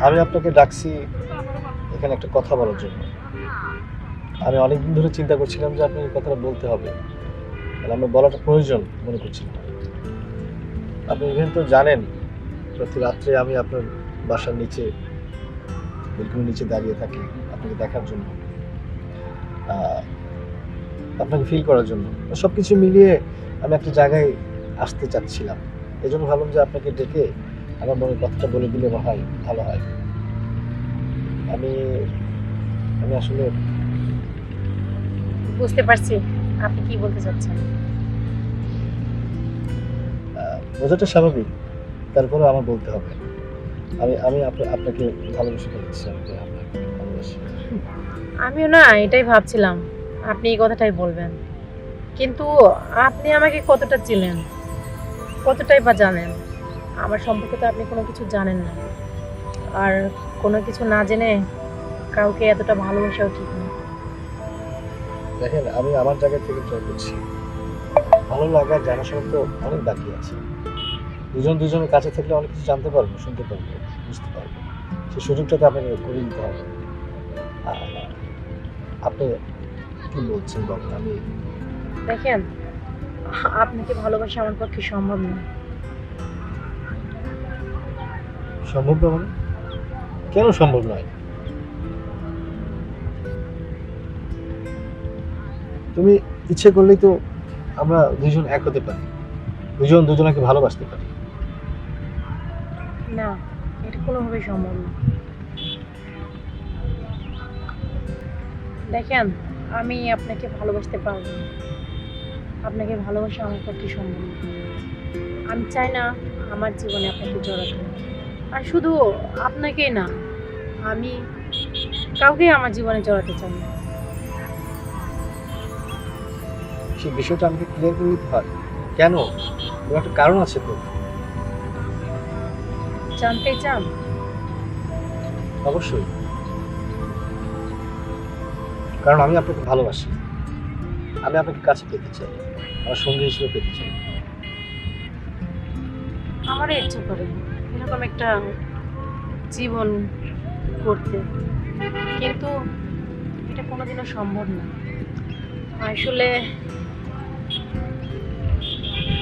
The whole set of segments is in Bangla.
আমি আপনাকে ডাকছি এখানে একটা কথা বলার জন্য। আমি অনেকদিন ধরে চিন্তা করছিলাম যে আপনাকে এই কথাটা বলতে হবে, মানে আমার বলাটা প্রয়োজন মনে করছিলাম। আপনি ইভেন তো জানেন প্রতি রাত্রে আমি আপনার বাসার নিচে বেলকনির নিচে দাঁড়িয়ে থাকি আপনাকে দেখার জন্য, আহ, আপনাকে ফিল করার জন্য। সব কিছু মিলিয়ে আমি একটা জায়গায় আসতে চাচ্ছিলাম। এই জন্য ভাবলাম যে আপনাকে ডেকে আমার মনের কথাটা বলে দিলে হয়, ভালো হয়। আমি আমি আসলে বুঝতে পারছি আপনি কি বলতে চাচ্ছেন। বোঝাটা স্বাভাবিক, তারপরেও আমার বলতে হবে। আমি আমি আপনাকে ভালোবেসে ফেলেছি, আমি আপনাকে ভালোবাসি। আমিও না এটাই ভাবছিলাম আপনি এই কথাটাই বলবেন, কিন্তু আপনি আমাকে কতটা চিনেন, কতটাই বা জানেন? আমার সম্পর্কে তো আপনি কোনো কিছু জানেন না। আর কোনো কিছু না জেনে কাউকে এতটা ভালোবাসাও ঠিক না। দেখেন, আমি আমার জায়গা থেকে ট্রাই করছি। ভালো লাগার জানাশোনা তো অনেক বাকি আছে। দুজন দুজনের কাছে থাকলে অনেক কিছু জানতে পারবো, শুনতে পারবো, বুঝতে পারবো। সেই সুযোগটা তো আপনাকে করে দিতে হবে। আহ, আপনি কি বলছেন বলেন? আমি দেখেন, আপনাকে ভালোবাসা আমার পক্ষে সম্ভব না। সম্ভব না মানে? কেন সম্ভব নয়? তুমি ইচ্ছে করলেই তো আমরা দুইজন এক হতে পারি, দুজন দুজনকে ভালোবাসতে পারি। না, এটা কোনোভাবেই সম্ভব না। দেখেন, আমি আপনাকে ভালোবাসতে পারবো না। আপনাকে ভালোবাসা আমার পক্ষে সম্ভব না। আমি চাই না আমার জীবনে আপনাকে জড়াতে। আর শুধু আপনাকেই না, আমি কাউকে আমার জীবনে জড়াতে চাই না। সেই বিষয়টা আমাকে ক্লিয়ার করে দিতে হয়। কেন? কোনো একটা কারণ আছে তো। জানতে চান? অবশ্যই। কারণ আমি আপনাকে ভালোবাসি, আমি আপনাকে কাছে পেতে চাই, আমার সঙ্গী হিসেবে পেতে চাই। আমারও ইচ্ছে করে এরকম একটা জীবন করতে, কিন্তু এটা কোনোদিনও সম্ভব না। আসলে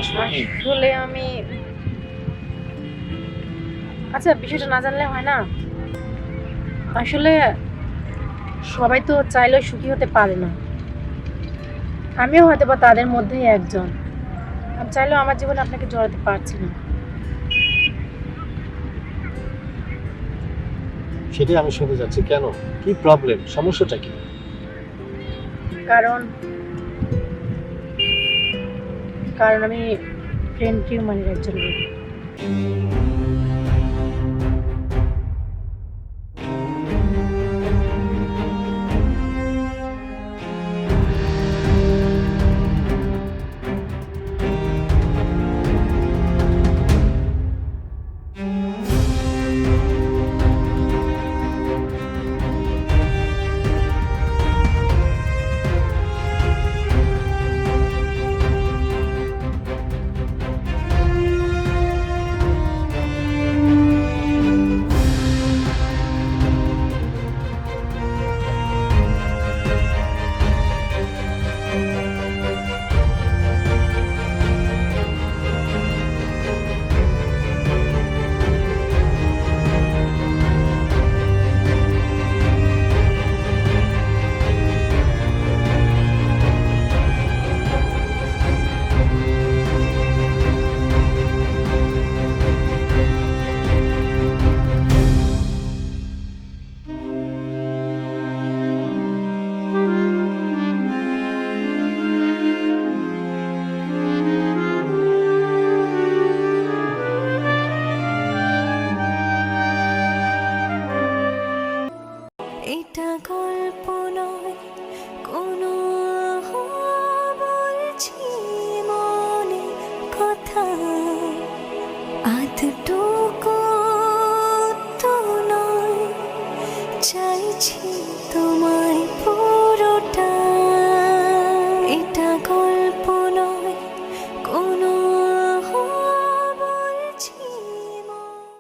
আসলে কি? আসলে আমি, আচ্ছা বিষয়টা না জানলে হয় না। আসলে সবাই তো চাইলেও সুখী হতে পারে না। আমিও হয়তো বা তাদের মধ্যেই একজন। আমি চাইলেও আমার জীবনে আপনাকে জড়াতে পারছি না। সেটাই আমি শুনতে চাচ্ছি। কেন? কি প্রবলেম? সমস্যাটা কি? কারণ কারণ আমি ব্রেন টিউমারের একজন রোগী। এটা